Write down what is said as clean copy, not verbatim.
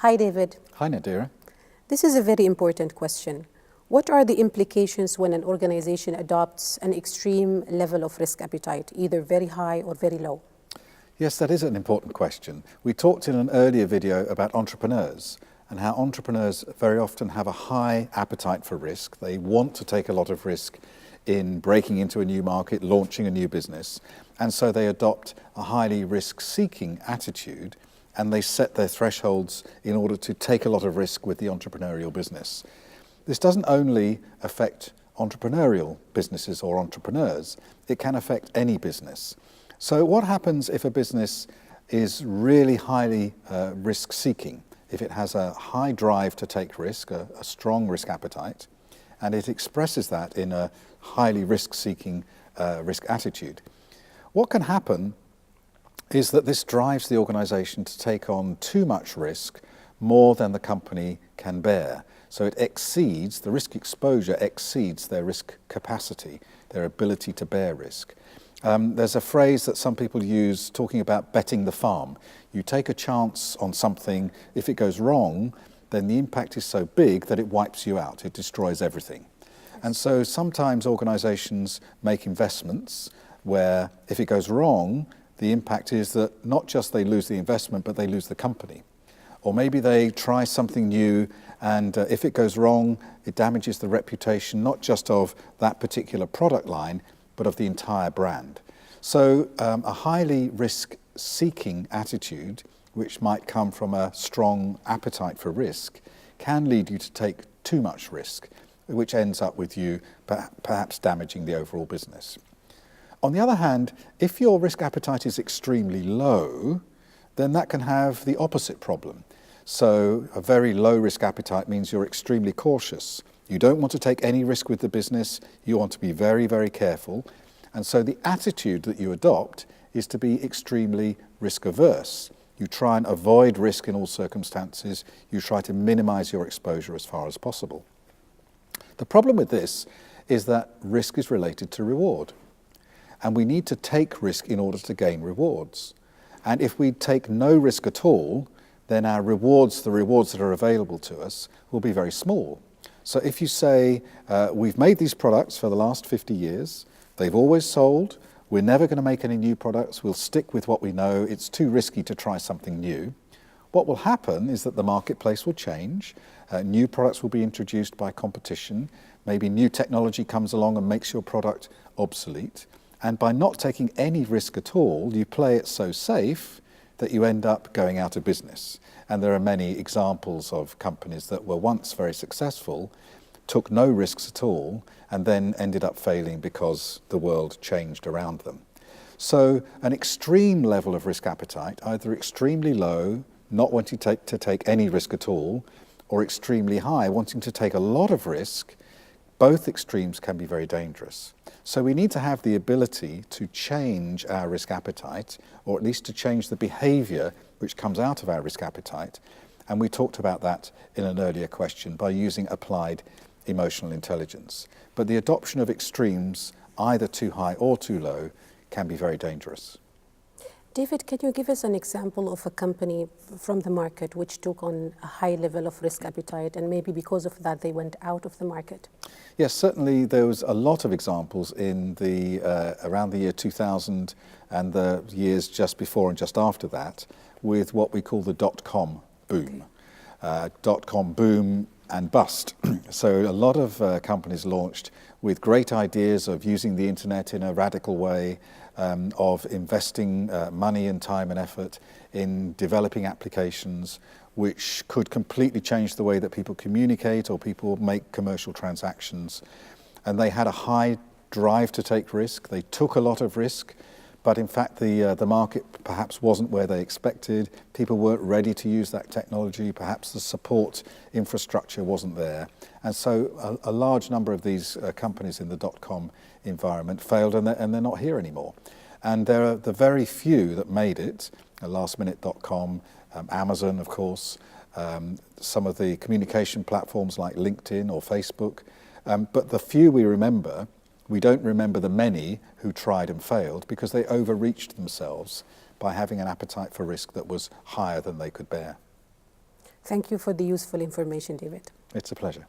Hi, David. Hi, Nadira. This is a very important question. What are the implications when an organization adopts an extreme level of risk appetite, either very high or very low? Yes, that is an important question. We talked in an earlier video about entrepreneurs and how entrepreneurs very often have a high appetite for risk. They want to take a lot of risk in breaking into a new market, launching a new business, and so they adopt a highly risk-seeking attitude, and they set their thresholds in order to take a lot of risk with the entrepreneurial business. This doesn't only affect entrepreneurial businesses or entrepreneurs, it can affect any business. So what happens if a business is really highly risk-seeking, if it has a high drive to take risk, a strong risk appetite, and it expresses that in a highly risk-seeking risk attitude? What can happen is that this drives the organization to take on too much risk, more than the company can bear. So it exceeds, the risk exposure exceeds their risk capacity, their ability to bear risk. There's a phrase that some people use talking about betting the farm. You take a chance on something, if it goes wrong, then the impact is so big that it wipes you out, it destroys everything. And so sometimes organizations make investments where if it goes wrong, the impact is that not just they lose the investment, but they lose the company. Or maybe they try something new, and if it goes wrong, it damages the reputation, not just of that particular product line, but of the entire brand. So a highly risk-seeking attitude, which might come from a strong appetite for risk, can lead you to take too much risk, which ends up with you perhaps damaging the overall business. On the other hand, if your risk appetite is extremely low, then that can have the opposite problem. So a very low risk appetite means you're extremely cautious. You don't want to take any risk with the business. You want to be very, very careful. And so the attitude that you adopt is to be extremely risk averse. You try and avoid risk in all circumstances. You try to minimize your exposure as far as possible. The problem with this is that risk is related to reward. And we need to take risk in order to gain rewards. And if we take no risk at all, then our rewards, the rewards that are available to us, will be very small. So if you say, we've made these products for the last 50 years, they've always sold, we're never going to make any new products, we'll stick with what we know, it's too risky to try something new. What will happen is that the marketplace will change, new products will be introduced by competition, maybe new technology comes along and makes your product obsolete. And by not taking any risk at all, you play it so safe that you end up going out of business. And there are many examples of companies that were once very successful, took no risks at all, and then ended up failing because the world changed around them. So an extreme level of risk appetite, either extremely low, not wanting to take any risk at all, or extremely high, wanting to take a lot of risk, both extremes can be very dangerous. So we need to have the ability to change our risk appetite, or at least to change the behavior which comes out of our risk appetite. And we talked about that in an earlier question by using applied emotional intelligence. But the adoption of extremes, either too high or too low, can be very dangerous. David, can you give us an example of a company from the market which took on a high level of risk appetite, and maybe because of that they went out of the market? Yes, certainly there was a lot of examples in the around the year 2000 and the years just before and just after that, with what we call the dot-com boom. Okay. Dot-com boom and bust. So a lot of companies launched with great ideas of using the internet in a radical way, of investing money and time and effort in developing applications which could completely change the way that people communicate or people make commercial transactions. And they had a high drive to take risk. They took a lot of risk, but in fact the market perhaps wasn't where they expected. People weren't ready to use that technology. Perhaps the support infrastructure wasn't there. And so a large number of these companies in the dot-com environment failed, and they're not here anymore. And there are the very few that made it, lastminute.com, Amazon, of course, some of the communication platforms like LinkedIn or Facebook. But the few we remember, we don't remember the many who tried and failed because they overreached themselves by having an appetite for risk that was higher than they could bear. Thank you for the useful information, David. It's a pleasure.